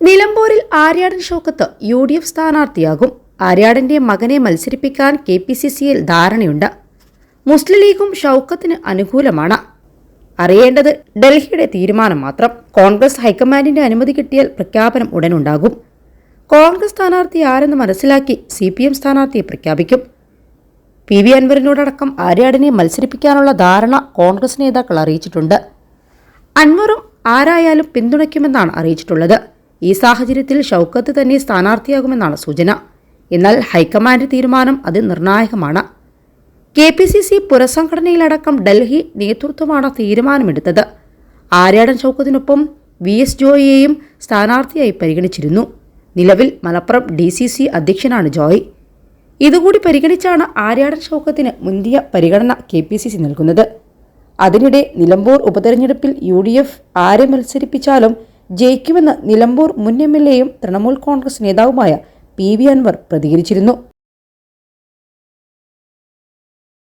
നിലമ്പൂരിൽ ആര്യാടൻ ഷൗക്കത്ത് UDF സ്ഥാനാർത്ഥിയാകും. ആര്യാടന്റെ മകനെ മത്സരിപ്പിക്കാൻ KPCCയിൽ ധാരണയുണ്ട്. മുസ്ലിം ലീഗും ഷൗക്കത്തിന് അനുകൂലമാണ്. അറിയേണ്ടത് ഡൽഹിയുടെ തീരുമാനം മാത്രം. കോൺഗ്രസ് ഹൈക്കമാൻഡിന്റെ അനുമതി കിട്ടിയാൽ പ്രഖ്യാപനം ഉടനുണ്ടാകും. കോൺഗ്രസ് സ്ഥാനാർത്ഥി ആരെന്ന് മനസ്സിലാക്കി CPM സ്ഥാനാർത്ഥിയെ പ്രഖ്യാപിക്കും. PV അൻവറിനോടക്കം ആര്യാടനെ മത്സരിപ്പിക്കാനുള്ള ധാരണ കോൺഗ്രസ് നേതാക്കൾ അറിയിച്ചിട്ടുണ്ട്. അൻവറും ആരായാലും പിന്തുണയ്ക്കുമെന്നാണ് അറിയിച്ചിട്ടുള്ളത്. ഈ സാഹചര്യത്തിൽ ഷൗക്കത്ത് തന്നെ സ്ഥാനാർത്ഥിയാകുമെന്നാണ് സൂചന. എന്നാൽ ഹൈക്കമാൻഡ് തീരുമാനം അത് നിർണായകമാണ്. KPCC പുനഃസംഘടനയിലടക്കം ഡൽഹി നേതൃത്വമാണ് തീരുമാനമെടുത്തത്. ആര്യാടൻ ഷൗക്കത്തിനൊപ്പം VS ജോയിയെയും സ്ഥാനാർത്ഥിയായി പരിഗണിച്ചിരുന്നു. നിലവിൽ മലപ്പുറം DCC അധ്യക്ഷനാണ് ജോയ്. ഇതുകൂടി പരിഗണിച്ചാണ് ആര്യാടൻ ഷൗക്കത്തിന് മുന്തിയ പരിഗണന KPCC നൽകുന്നത്. അതിനിടെ നിലമ്പൂർ ഉപതെരഞ്ഞെടുപ്പിൽ UDF ആരെ മത്സരിപ്പിച്ചാലും ജയിക്കുമെന്ന് നിലമ്പൂർ മുൻ MLAയും തൃണമൂൽ കോൺഗ്രസ് നേതാവുമായ PV അൻവർ പ്രതികരിച്ചിരുന്നു.